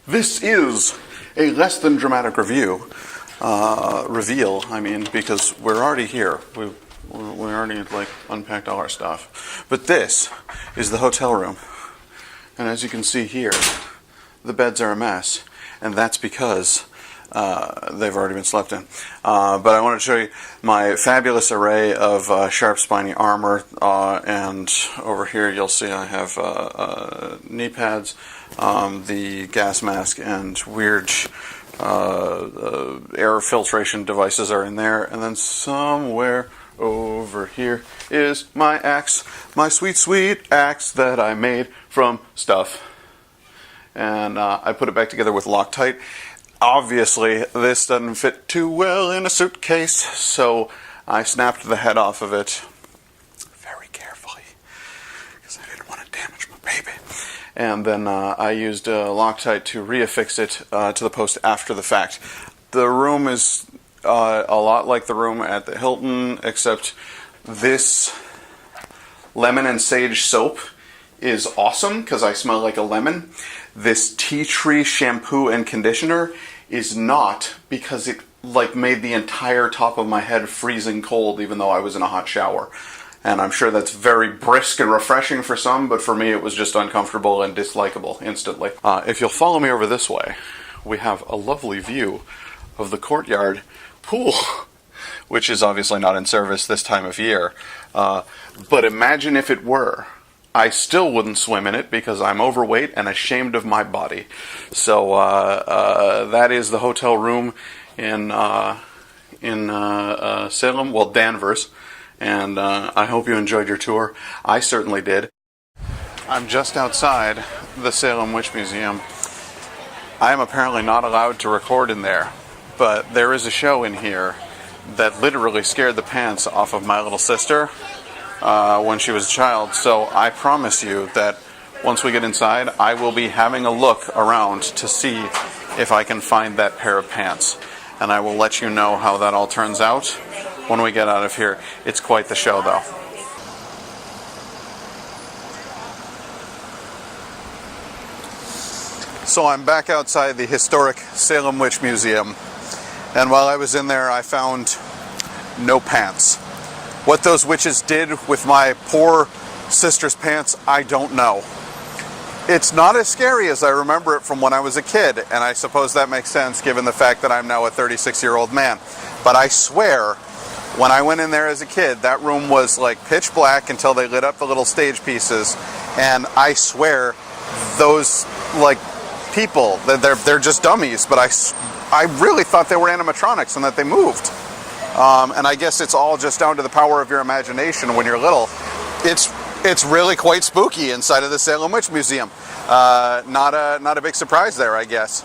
This is a less than dramatic reveal, I mean, because we're already here. We already, like, unpacked all our stuff. But this is the hotel room. And as you can see here, the beds are a mess. And that's because they've already been slept in. But I want to show you my fabulous array of sharp spiny armor. And over here you'll see I have knee pads, the gas mask, and weird air filtration devices are in there. And then somewhere over here is my axe, my sweet, sweet axe that I made from stuff. And I put it back together with Loctite. Obviously, this doesn't fit too well in a suitcase, so I snapped the head off of it very carefully, because I didn't want to damage my baby. And then I used Loctite to reaffix it to the post after the fact. The room is a lot like the room at the Hilton, except this lemon and sage soap is awesome because I smell like a lemon. This tea tree shampoo and conditioner is not, because it like made the entire top of my head freezing cold even though I was in a hot shower. And I'm sure that's very brisk and refreshing for some, but for me it was just uncomfortable and dislikable instantly. If you'll follow me over this way, we have a lovely view of the courtyard pool, which is obviously not in service this time of year. But imagine if it were. I still wouldn't swim in it because I'm overweight and ashamed of my body. So that is the hotel room in Salem, well, Danvers. And I hope you enjoyed your tour. I certainly did. I'm just outside the Salem Witch Museum. I am apparently not allowed to record in there, but there is a show in here that literally scared the pants off of my little sister when she was a child. So I promise you that once we get inside, I will be having a look around to see if I can find that pair of pants. And I will let you know how that all turns out when we get out of here. It's quite the show, though. So I'm back outside the historic Salem Witch Museum. And while I was in there, I found no pants. What those witches did with my poor sister's pants, I don't know. It's not as scary as I remember it from when I was a kid, and I suppose that makes sense given the fact that I'm now a 36-year-old man. But I swear, when I went in there as a kid, that room was like pitch black until they lit up the little stage pieces, and I swear those like people, they're just dummies, but I really thought they were animatronics and that they moved. And I guess it's all just down to the power of your imagination when you're little. It's really quite spooky inside of the Salem Witch Museum. Not a big surprise there, I guess.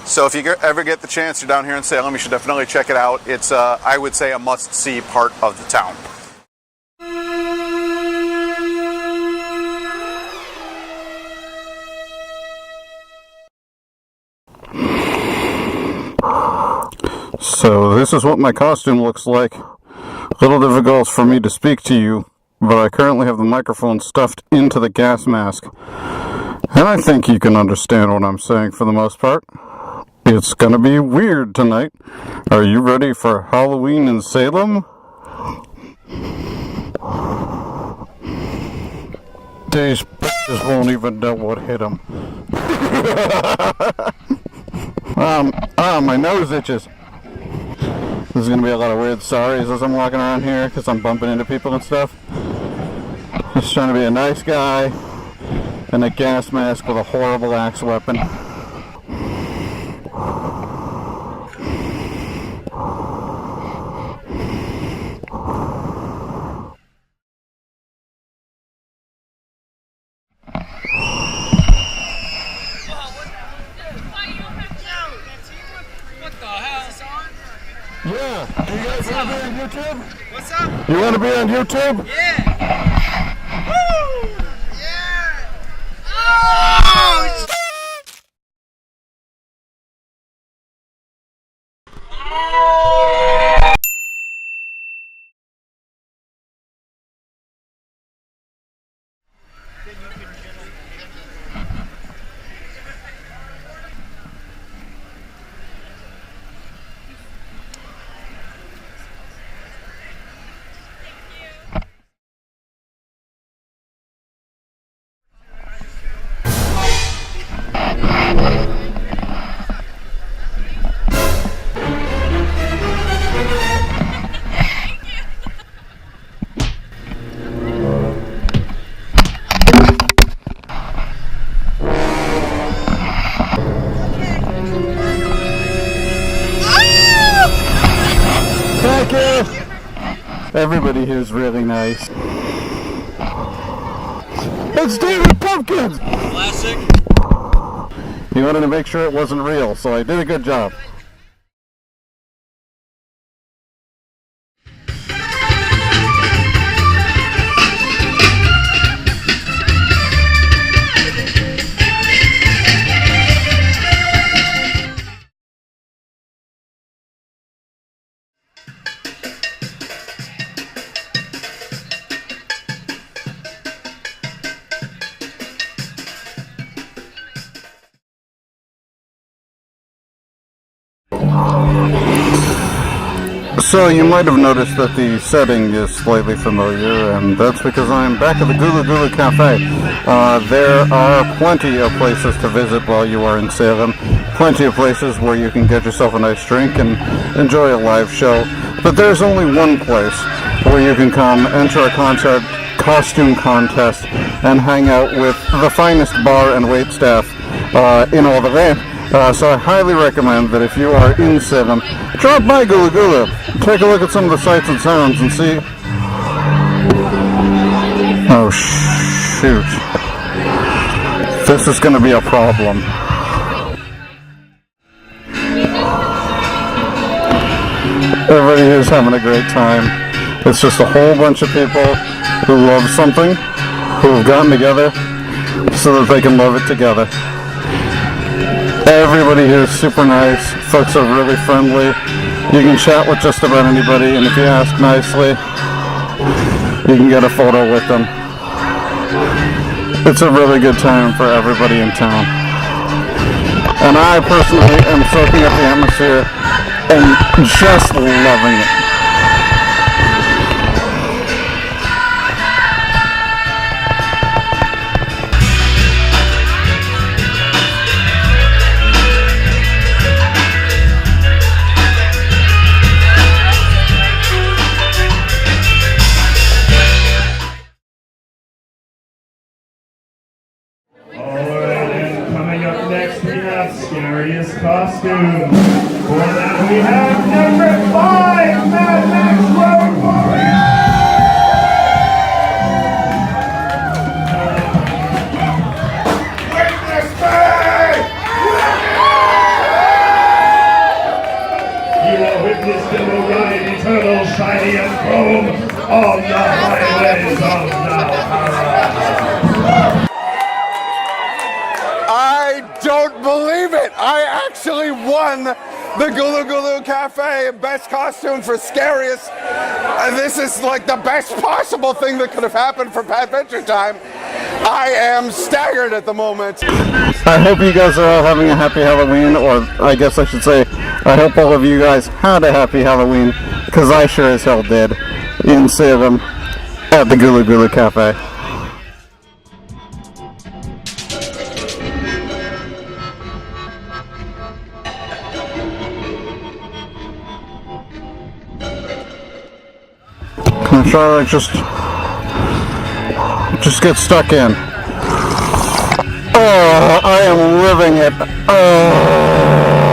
So if you ever get the chance, you're down here in Salem, you should definitely check it out. It's, I would say, a must-see part of the town. So this is what my costume looks like. A little difficult for me to speak to you, but I currently have the microphone stuffed into the gas mask. And I think you can understand what I'm saying for the most part. It's gonna be weird tonight. Are you ready for Halloween in Salem? These bitches won't even know what hit them. My nose itches. This is going to be a lot of weird sorries as I'm walking around here because I'm bumping into people and stuff. Just trying to be a nice guy in a gas mask with a horrible axe weapon. Yeah. You guys want to be on YouTube? What's up? You want to be on YouTube? Yeah. Woo! Yeah. Oh! Thank you. Everybody here is really nice. It's David Pumpkins! Classic. He wanted to make sure it wasn't real, so I did a good job. So you might have noticed that the setting is slightly familiar, and that's because I'm back at the Gulu Gulu Cafe. There are plenty of places to visit while you are in Salem, plenty of places where you can get yourself a nice drink and enjoy a live show, but there's only one place where you can come, enter a costume contest, and hang out with the finest bar and wait staff in all the land. So I highly recommend that if you are in Salem, drop by Gulu Gulu, take a look at some of the sights and sounds and see... Oh shoot. This is going to be a problem. Everybody here is having a great time. It's just a whole bunch of people who love something, who have gotten together so that they can love it together. Everybody here is super nice. Folks are really friendly. You can chat with just about anybody, and if you ask nicely, you can get a photo with them. It's a really good time for everybody in town. And I personally am soaking up the atmosphere and just loving it. Scariest costume. For that we have number 5, Mad Max Road Warrior! Witness me! You are witness to the ride eternal, shiny and chrome on the highways of Valhalla. I don't believe it! I actually won the Gulu Gulu Cafe Best Costume for Scariest. This is like the best possible thing that could have happened for Patventure time. I am staggered at the moment. I hope you guys are all having a happy Halloween, or I guess I should say, I hope all of you guys had a happy Halloween, because I sure as hell did, in Salem, at the Gulu Gulu Cafe. I'm trying to just get stuck in. Oh, I am living it. Oh.